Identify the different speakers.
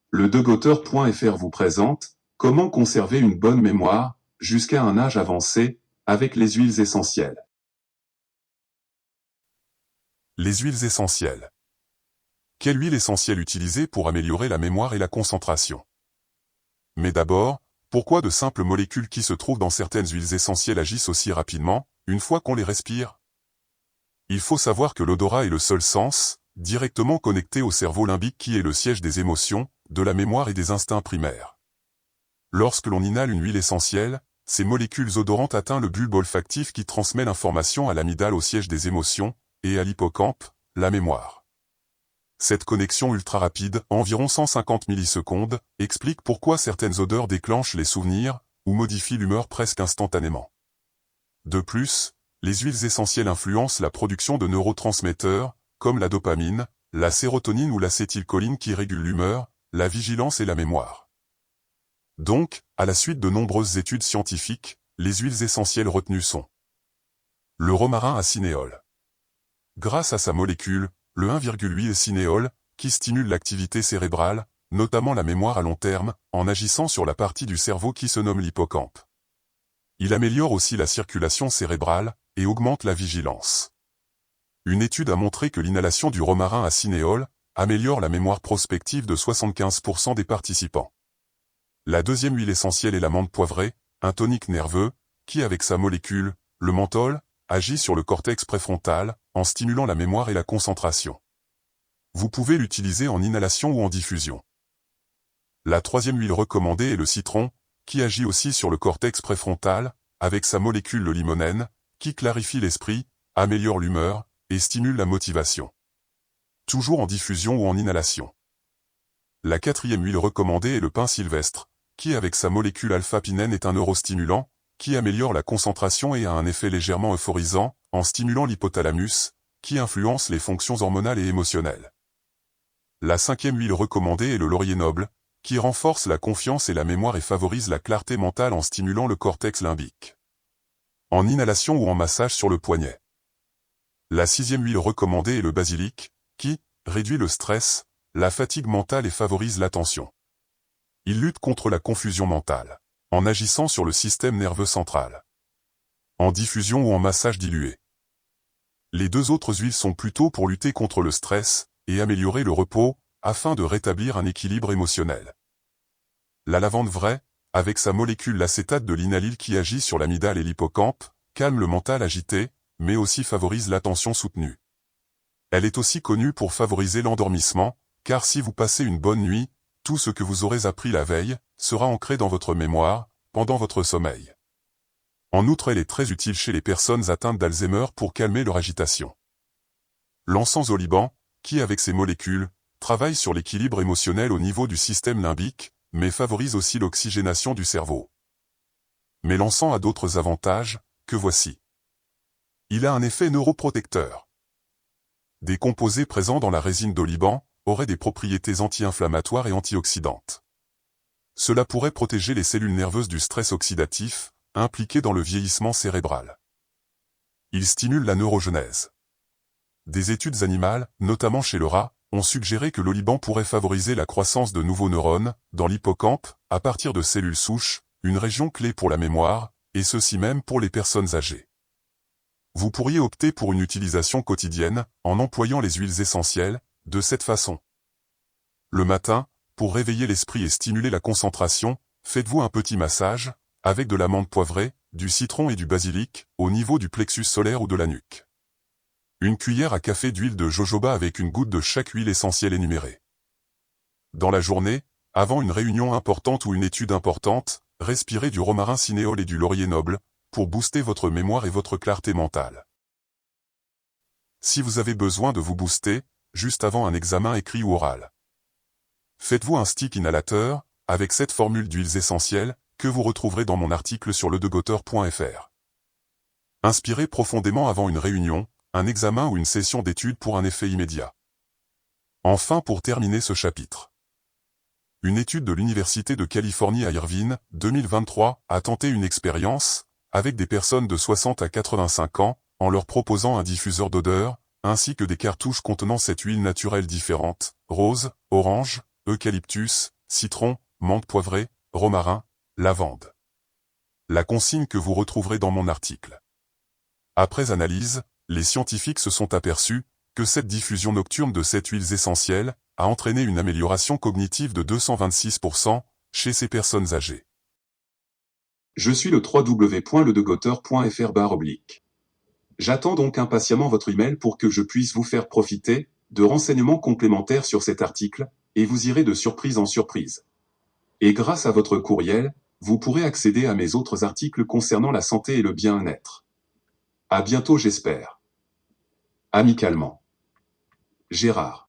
Speaker 1: Le degoteur.fr vous présente « Comment conserver une bonne mémoire, jusqu'à un âge avancé, avec les huiles essentielles ».
Speaker 2: Les huiles essentielles. Quelle huile essentielle utiliser pour améliorer la mémoire et la concentration? Mais d'abord, pourquoi de simples molécules qui se trouvent dans certaines huiles essentielles agissent aussi rapidement, une fois qu'on les respire? Il faut savoir que l'odorat est le seul sens, directement connecté au cerveau limbique qui est le siège des émotions, de la mémoire et des instincts primaires. Lorsque l'on inhale une huile essentielle, ces molécules odorantes atteignent le bulbe olfactif qui transmet l'information à l'amygdale au siège des émotions, et à l'hippocampe, la mémoire. Cette connexion ultra rapide, environ 150 millisecondes, explique pourquoi certaines odeurs déclenchent les souvenirs, ou modifient l'humeur presque instantanément. De plus, les huiles essentielles influencent la production de neurotransmetteurs, comme la dopamine, la sérotonine ou l'acétylcholine qui régulent l'humeur, la vigilance et la mémoire. Donc, à la suite de nombreuses études scientifiques, les huiles essentielles retenues sont le romarin à cinéole. Grâce à sa molécule, le 1,8 cinéole, qui stimule l'activité cérébrale, notamment la mémoire à long terme, en agissant sur la partie du cerveau qui se nomme l'hippocampe. Il améliore aussi la circulation cérébrale, et augmente la vigilance. Une étude a montré que l'inhalation du romarin à cinéole améliore la mémoire prospective de 75% des participants. La deuxième huile essentielle est la menthe poivrée, un tonique nerveux, qui avec sa molécule, le menthol, agit sur le cortex préfrontal, en stimulant la mémoire et la concentration. Vous pouvez l'utiliser en inhalation ou en diffusion. La troisième huile recommandée est le citron, qui agit aussi sur le cortex préfrontal, avec sa molécule le limonène, qui clarifie l'esprit, améliore l'humeur, et stimule la motivation. Toujours en diffusion ou en inhalation. La quatrième huile recommandée est le pin sylvestre, qui avec sa molécule alpha-pinène est un neurostimulant, qui améliore la concentration et a un effet légèrement euphorisant, en stimulant l'hypothalamus, qui influence les fonctions hormonales et émotionnelles. La cinquième huile recommandée est le laurier noble, qui renforce la confiance et la mémoire et favorise la clarté mentale en stimulant le cortex limbique. En inhalation ou en massage sur le poignet. La sixième huile recommandée est le basilic, qui réduit le stress, la fatigue mentale et favorise l'attention. Il lutte contre la confusion mentale, en agissant sur le système nerveux central. En diffusion ou en massage dilué. Les deux autres huiles sont plutôt pour lutter contre le stress et améliorer le repos, afin de rétablir un équilibre émotionnel. La lavande vraie, avec sa molécule l'acétate de linalyle qui agit sur l'amygdale et l'hippocampe, calme le mental agité, mais aussi favorise l'attention soutenue. Elle est aussi connue pour favoriser l'endormissement, car si vous passez une bonne nuit, tout ce que vous aurez appris la veille sera ancré dans votre mémoire, pendant votre sommeil. En outre, elle est très utile chez les personnes atteintes d'Alzheimer pour calmer leur agitation. L'encens au Liban, qui avec ses molécules, travaille sur l'équilibre émotionnel au niveau du système limbique, mais favorise aussi l'oxygénation du cerveau. Mais l'encens a d'autres avantages, que voici. Il a un effet neuroprotecteur. Des composés présents dans la résine d'oliban auraient des propriétés anti-inflammatoires et antioxydantes. Cela pourrait protéger les cellules nerveuses du stress oxydatif, impliqué dans le vieillissement cérébral. Il stimule la neurogenèse. Des études animales, notamment chez le rat, ont suggéré que l'oliban pourrait favoriser la croissance de nouveaux neurones, dans l'hippocampe, à partir de cellules souches, une région clé pour la mémoire, et ceci même pour les personnes âgées. Vous pourriez opter pour une utilisation quotidienne, en employant les huiles essentielles, de cette façon. Le matin, pour réveiller l'esprit et stimuler la concentration, faites-vous un petit massage, avec de la menthe poivrée, du citron et du basilic, au niveau du plexus solaire ou de la nuque. Une cuillère à café d'huile de jojoba avec une goutte de chaque huile essentielle énumérée. Dans la journée, avant une réunion importante ou une étude importante, respirez du romarin cinéole et du laurier noble, pour booster votre mémoire et votre clarté mentale. Si vous avez besoin de vous booster, juste avant un examen écrit ou oral. Faites-vous un stick inhalateur, avec cette formule d'huiles essentielles, que vous retrouverez dans mon article sur ledegoteur.fr. Inspirez profondément avant une réunion, un examen ou une session d'études pour un effet immédiat. Enfin, pour terminer ce chapitre. Une étude de l'Université de Californie à Irvine, 2023, a tenté une expérience, avec des personnes de 60 à 85 ans, en leur proposant un diffuseur d'odeur, ainsi que des cartouches contenant cette huile naturelle différente, rose, orange, eucalyptus, citron, menthe poivrée, romarin, lavande. La consigne que vous retrouverez dans mon article. Après analyse, les scientifiques se sont aperçus que cette diffusion nocturne de ces huiles essentielles a entraîné une amélioration cognitive de 226% chez ces personnes âgées.
Speaker 1: Je suis le www.ledegoteur.fr/. J'attends donc impatiemment votre email pour que je puisse vous faire profiter de renseignements complémentaires sur cet article, et vous irez de surprise en surprise. Et grâce à votre courriel, vous pourrez accéder à mes autres articles concernant la santé et le bien-être. À bientôt j'espère. Amicalement. Gérard.